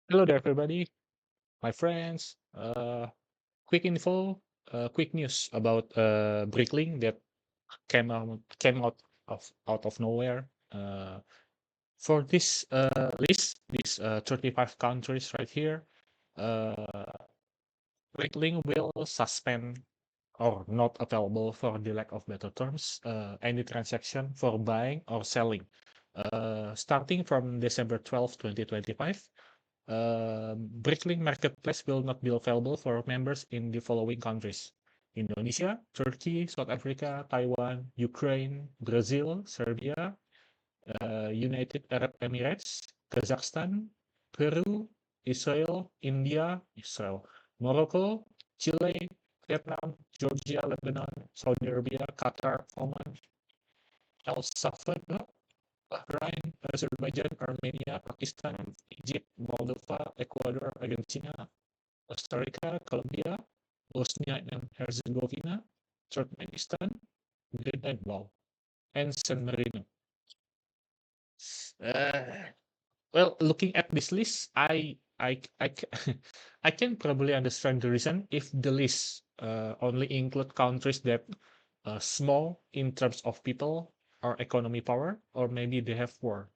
Hello there, everybody, my friends. Quick info, quick news about Bricklink that came out of nowhere. For this list, these 35 countries right here, uh, Bricklink will suspend or not available for the lack of better terms any transaction for buying or selling. Starting from December 12, 2025. Bricklink Marketplace will not be available for members in the following countries: Indonesia, Turkey, South Africa, Taiwan, Ukraine, Brazil, Serbia, United Arab Emirates, Kazakhstan, Peru, Israel, Morocco, Chile, Vietnam, Georgia, Lebanon, Saudi Arabia, Qatar, Oman, El Salvador, Bahrain, Azerbaijan, Armenia, Pakistan, Egypt, Moldova, Ecuador, Argentina, Costa Rica, Colombia, Bosnia and Herzegovina, Turkmenistan, Greenland, wow, and San Marino. Uh, well, looking at this list, I can probably understand the reason if the list only include countries that small in terms of people or economy power, or maybe they have war.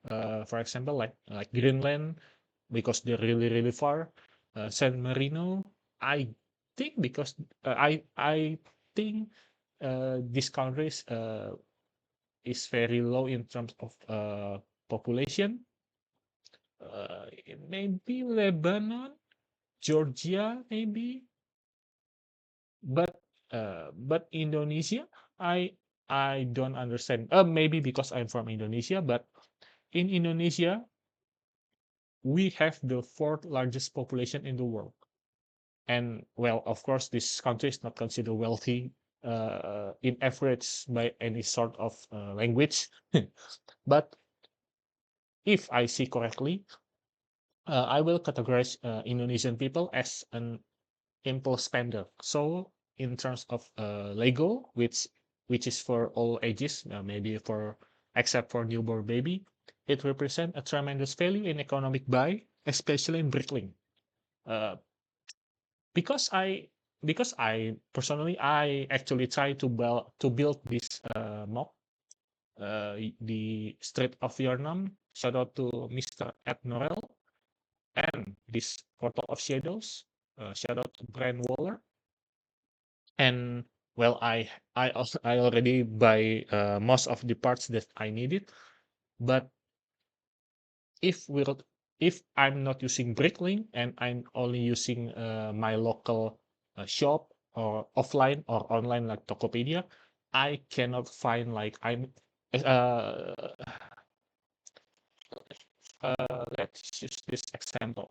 For example, like Greenland, because they're really far. San Marino, I think because I think these countries is very low in terms of population. Maybe Lebanon, Georgia, maybe, but but Indonesia, I I don't understand. Maybe because I'm from Indonesia, but in Indonesia we have the fourth largest population in the world, and well, of course, this country is not considered wealthy in average by any sort of language, but if I see correctly, I will categorize Indonesian people as an impulse spender. So in terms of Lego, which is for all ages, maybe for except for newborn baby, it represents a tremendous value in economic buy, especially in Bricklink. Uh, because I because I personally I actually try to build this mock, the Street of Vietnam. Shout out to Mr. Ed Norel and this Portal of Shadows. Shout out to Brian Waller. And well, I already buy most of the parts that I needed. But if we're if I'm not using Bricklink and I'm only using my local shop or offline or online like Tokopedia, I cannot find like uh, let's use this example.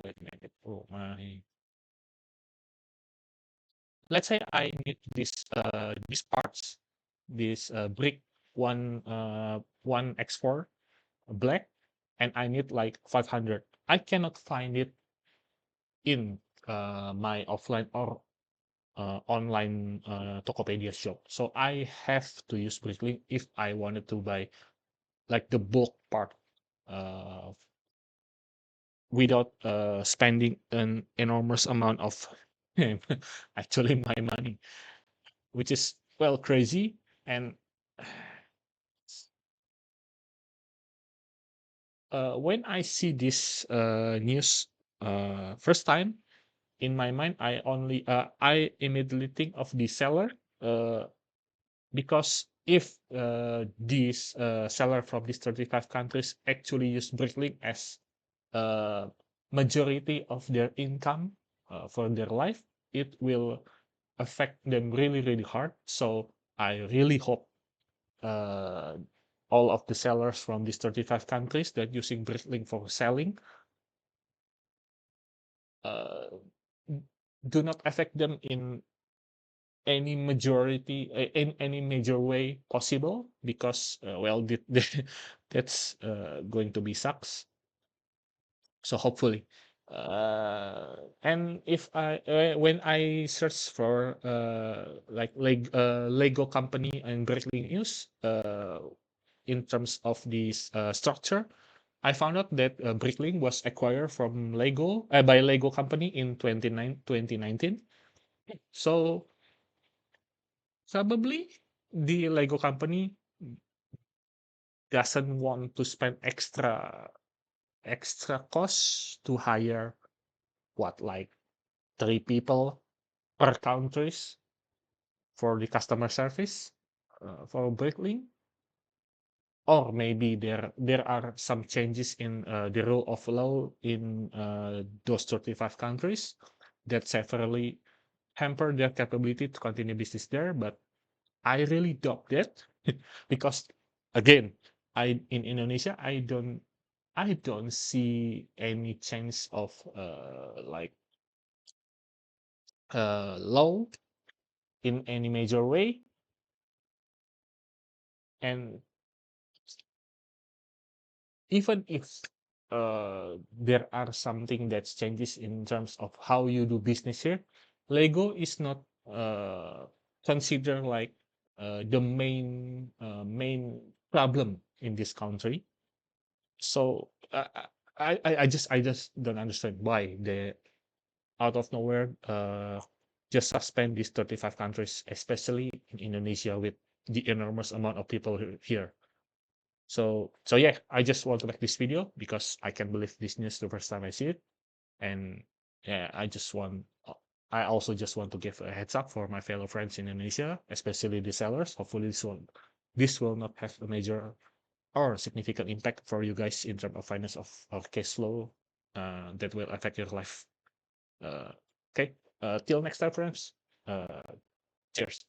Wait a minute. Oh my. Let's say I need these parts, this brick one X4 black, and I need like 500. I cannot find it in my offline or online Tokopedia shop. So I have to use Bricklink if I wanted to buy like the bulk part uh, without spending an enormous amount of actually my money, which is well crazy. And when I see this news first time in my mind, I immediately think of the seller, uh, because if these seller from these 35 countries actually use Bricklink as uh, majority of their income for their life, it will affect them really hard. So I really hope uh, all of the sellers from these 35 countries that using Bricklink for selling uh, do not affect them in in any major way possible, because well that's going to be sucks. So hopefully, and if I when I search for like Lego company and Bricklink news in terms of this structure, I found out that Bricklink was acquired from Lego by Lego company in 2019. So probably the Lego company doesn't want to spend extra costs to hire what, like 3 people per countries for the customer service for Bricklink. Or maybe there are some changes in the rule of law in those 35 countries that severely hamper their capability to continue business there. But I really doubt that because again, I in Indonesia I don't see any change of like law in any major way. And even if there are something that changes in terms of how you do business here, Lego is not considered like the main problem in this country. So I just don't understand why they out of nowhere just suspend these 35 countries, especially in Indonesia with the enormous amount of people here. So yeah, I just want to make this video because I can't believe this news the first time I see it. And yeah, I also just want to give a heads up for my fellow friends in Indonesia, especially the sellers. Hopefully this will not have a major or significant impact for you guys in terms of finance of cash flow that will affect your life. Uh, okay. Till next time, friends. Uh, cheers.